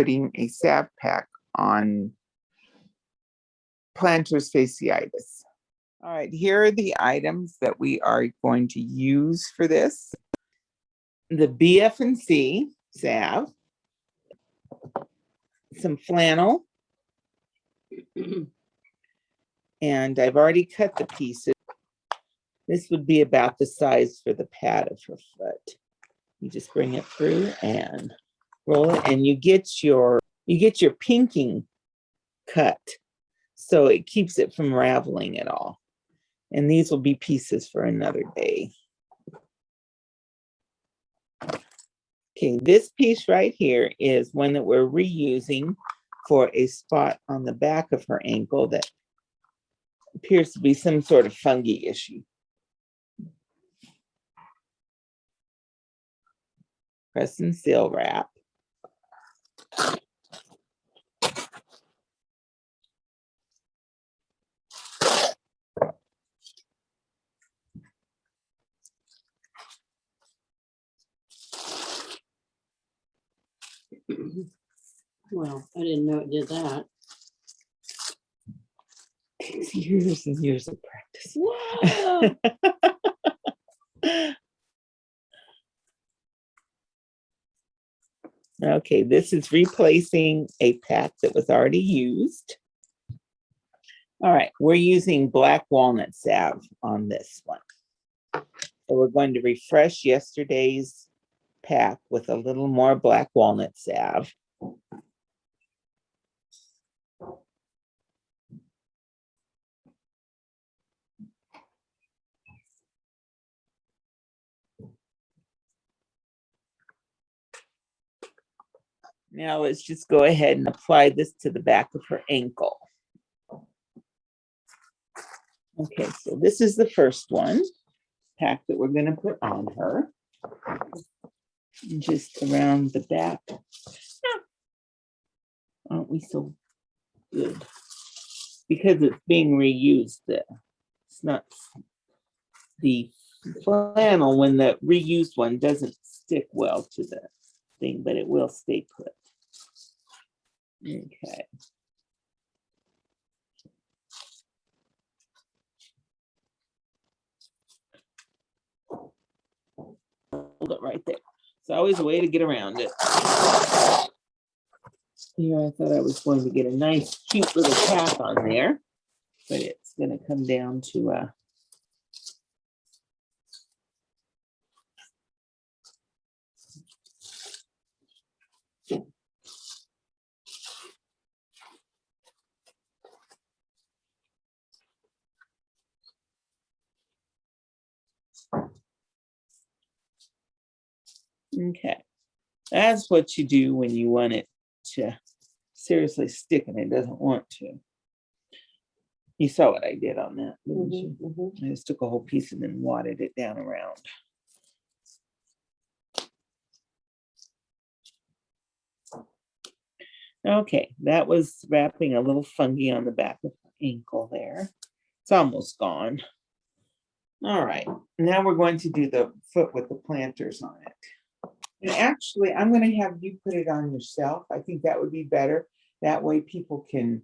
putting a salve pack on plantar fasciitis. All right, here are the items that we are going to use for this. The BF&C salve, some flannel, and I've already cut the pieces. This would be about the size for the pad of her foot. You just bring it through and roll it, and you get your pinking cut, so it keeps it from raveling at all. And these will be pieces for another day. Okay, this piece right here is one that we're reusing for a spot on the back of her ankle that appears to be some sort of fungi issue. Press and seal wrap. Well, I didn't know it did that. It takes years and years of practice. Whoa! Okay, this is replacing a pack that was already used. All right, we're using black walnut salve on this one. So we're going to refresh yesterday's pack with a little more black walnut salve. Now let's just go ahead and apply this to the back of her ankle. Okay, so this is the first one, pack that we're going to put on her. And just around the back. Aren't we so good? Because it's being reused. It's not the flannel, when the reused one doesn't stick well to the thing, but it will stay put. Okay. Hold it right there. It's always a way to get around it. Here, I thought I was going to get a nice, cute little cap on there, but it's going to come down to a okay. That's what you do when you want it to seriously stick and it doesn't want to. You saw what I did on that, didn't you? I just took a whole piece and then wadded it down around. Okay, that was wrapping a little fungi on the back of the ankle there. It's almost gone. All right, now we're going to do the foot with the planters on it. And actually, I'm going to have you put it on yourself. I think that would be better. That way people can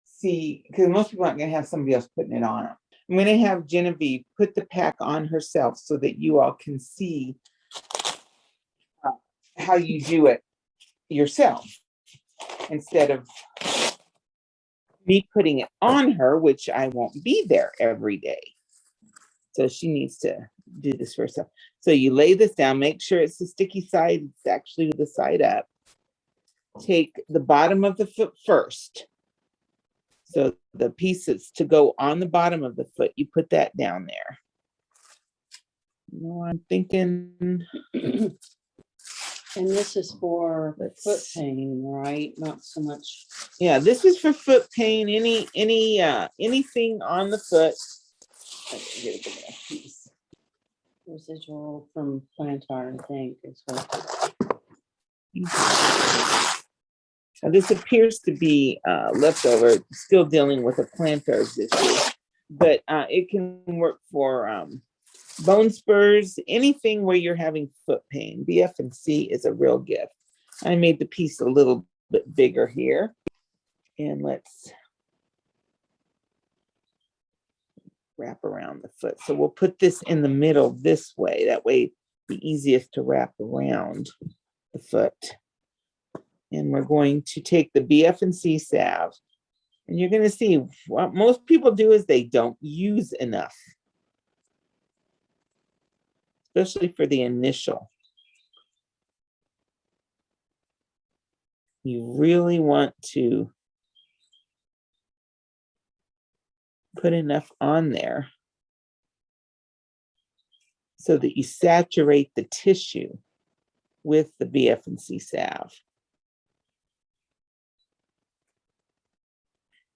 see, because most people aren't going to have somebody else putting it on them. I'm going to have Jenivee put the pack on herself so that you all can see how you do it yourself, instead of me putting it on her, which I won't be there every day. So she needs to do this for herself. So you lay this down, make sure it's the sticky side, it's actually the side up. Take the bottom of the foot first. So the pieces to go on the bottom of the foot, you put that down there. No, I'm thinking. And this is for foot pain, right? Not so much. Yeah, this is for foot pain. Anything on the foot. Get a big enough piece. Residual from plantar, I think, is what. Now, this appears to be leftover, still dealing with a plantar issue, but it can work for bone spurs, anything where you're having foot pain. BF&C is a real gift. I made the piece a little bit bigger here. And let's wrap around the foot. So we'll put this in the middle this way. That way the easiest to wrap around the foot. And we're going to take the BF&C salve. And you're going to see what most people do is they don't use enough, especially for the initial. You really want to put enough on there so that you saturate the tissue with the BF&C salve.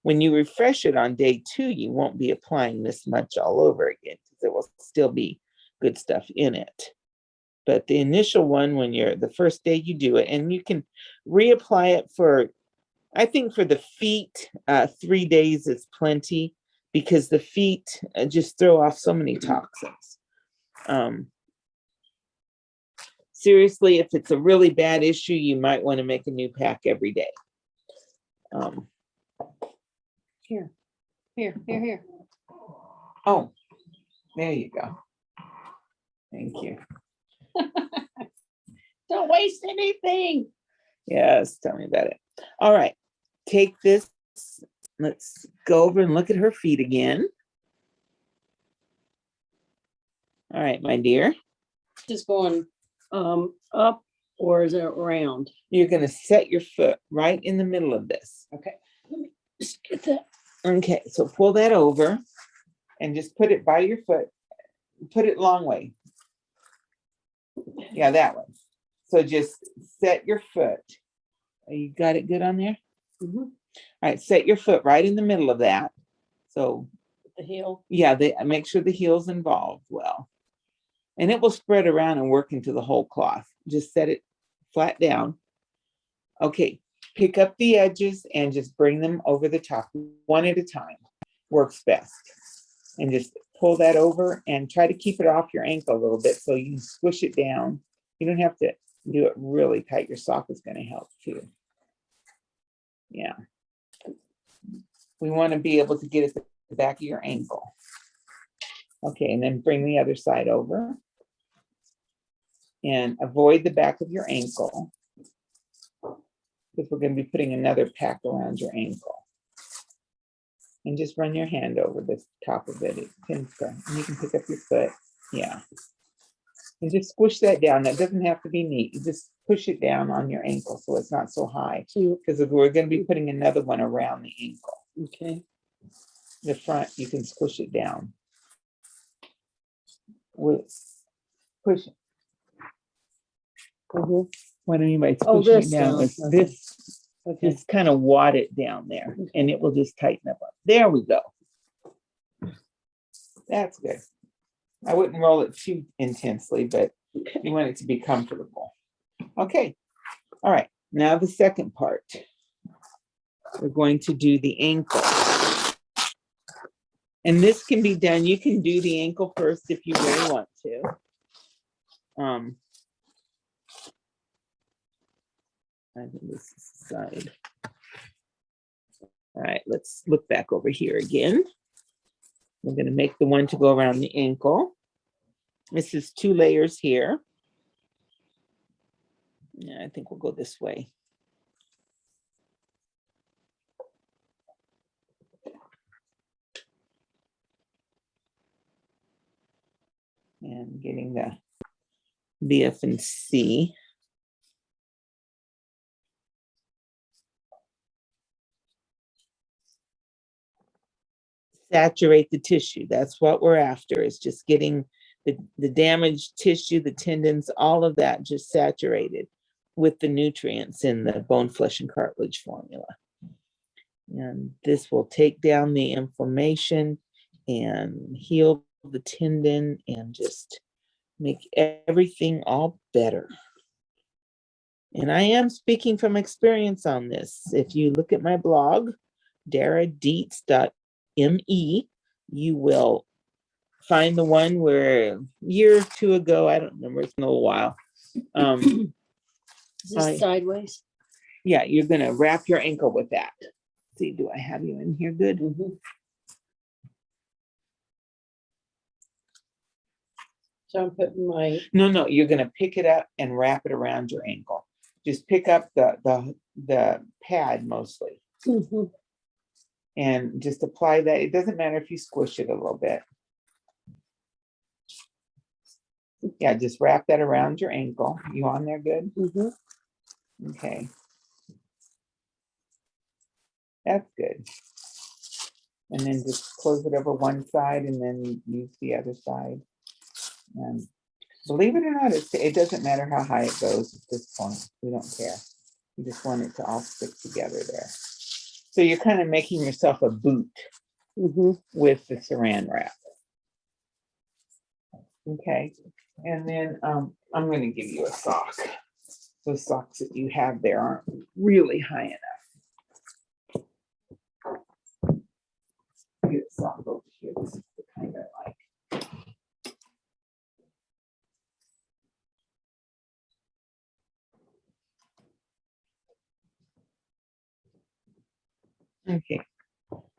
When you refresh it on day 2, you won't be applying this much all over again because there will still be good stuff in it. But the initial one, when you're the first day you do it, and you can reapply it for, I think for the feet, 3 days is plenty because the feet just throw off so many toxins. Seriously, if it's a really bad issue, you might want to make a new pack every day. Here. Oh, there you go. Thank you. Don't waste anything. Yes, tell me about it. All right, take this. Let's go over and look at her feet again. All right, my dear. Just going up, or is it round? You're going to set your foot right in the middle of this. Okay. Let me just get that. Okay, so pull that over and just put it by your foot. Put it long way. Yeah, that one. So just set your foot. You got it good on there? Mm-hmm. All right, set your foot right in the middle of that. So The heel. yeah, make sure the heel's involved well. And it will spread around and work into the whole cloth. Just set it flat down. Okay, pick up the edges and just bring them over the top one at a time. Works best. And just pull that over and try to keep it off your ankle a little bit so you can squish it down. You don't have to do it really tight. Your sock is going to help too. Yeah. We want to be able to get it at the back of your ankle. Okay, and then bring the other side over. And avoid the back of your ankle because we're going to be putting another pack around your ankle. And just run your hand over the top of it. And you can pick up your foot. Yeah. And just squish that down. That doesn't have to be neat. You just push it down on your ankle so it's not so high. Because we're going to be putting another one around the ankle. Okay. The front, you can squish it down. Push it. Mm-hmm. What do you mean by Oh, pushing this it down? down. It's Okay. this, Okay. just kind of wad it down there, Okay. and it will just tighten up. There we go. That's good. I wouldn't roll it too intensely, but you want it to be comfortable. Okay. All right. Now the second part. We're going to do the ankle. And this can be done. You can do the ankle first if you really want to. I think this is the side. All right, let's look back over here again. We're going to make the one to go around the ankle. This is 2 layers here. Yeah, I think we'll go this way. And getting the BF and C. Saturate the tissue. That's what we're after, is just getting the damaged tissue, the tendons, all of that just saturated with the nutrients in the bone, flesh, and cartilage formula. And this will take down the inflammation and heal the tendon and just make everything all better. And I am speaking from experience on this. If you look at my blog, daradietz.me, you will find the one where a year or 2 ago, I don't remember, it's been a little while. Is this sideways? Yeah, you're gonna wrap your ankle with that. See, do I have you in here good? Mhm. So I'm putting my, No, you're gonna pick it up and wrap it around your ankle. Just pick up the pad mostly Mhm. and just apply that. It doesn't matter if you squish it a little bit. Yeah, just wrap that around your ankle. You on there good? Mhm. Okay. That's good. And then just close it over one side and then use the other side. And believe it or not, it doesn't matter how high it goes at this point. We don't care. You just want it to all stick together there. So you're kind of making yourself a boot Mhm. with the saran wrap. Okay. And then I'm going to give you a sock. Those socks that you have there aren't really high enough. Get a sock over here. This is the kind I like. Okay.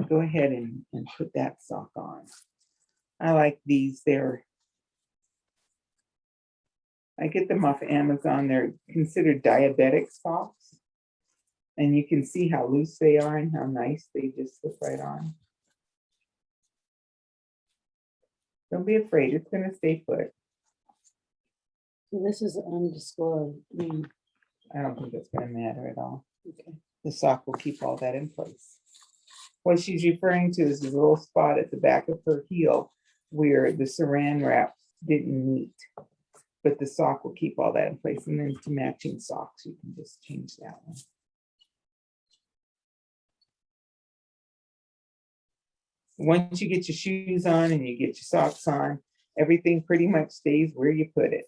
Go ahead and put that sock on. I like these. I get them off Amazon. They're considered diabetic socks. And you can see how loose they are and how nice they just slip right on. Don't be afraid. It's going to stay put. So this is undisclosed. I don't think it's going to matter at all. Okay. The sock will keep all that in place. What she's referring to is a little spot at the back of her heel where the saran wrap didn't meet. But the sock will keep all that in place. And then to matching socks, you can just change that one. Once you get your shoes on and you get your socks on, everything pretty much stays where you put it.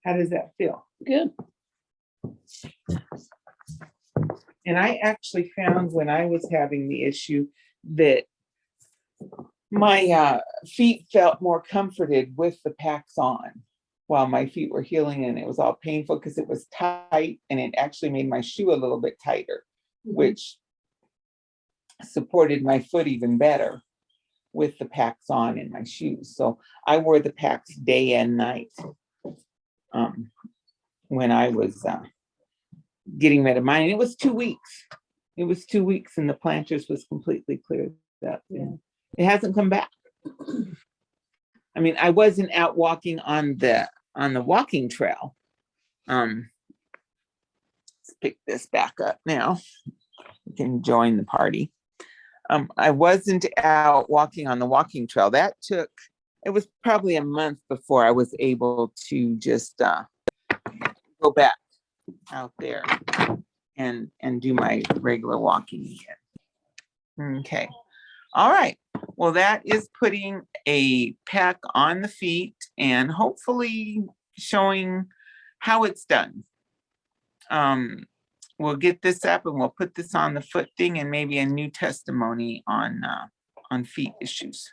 How does that feel? Good. And I actually found when I was having the issue that my feet felt more comforted with the packs on while my feet were healing, and it was all painful because it was tight and it actually made my shoe a little bit tighter, which supported my foot even better with the packs on in my shoes. So I wore the packs day and night when I was getting rid of mine. And it was 2 weeks. It was 2 weeks and the planters was completely cleared up. And it hasn't come back. I mean, I wasn't out walking on the walking trail. Let's pick this back up now. You can join the party. I wasn't out walking on the walking trail. It was probably a month before I was able to just go back out there and do my regular walking again. Okay. All right. Well, that is putting a pack on the feet and hopefully showing how it's done. We'll get this up and we'll put this on the foot thing and maybe a new testimony on feet issues.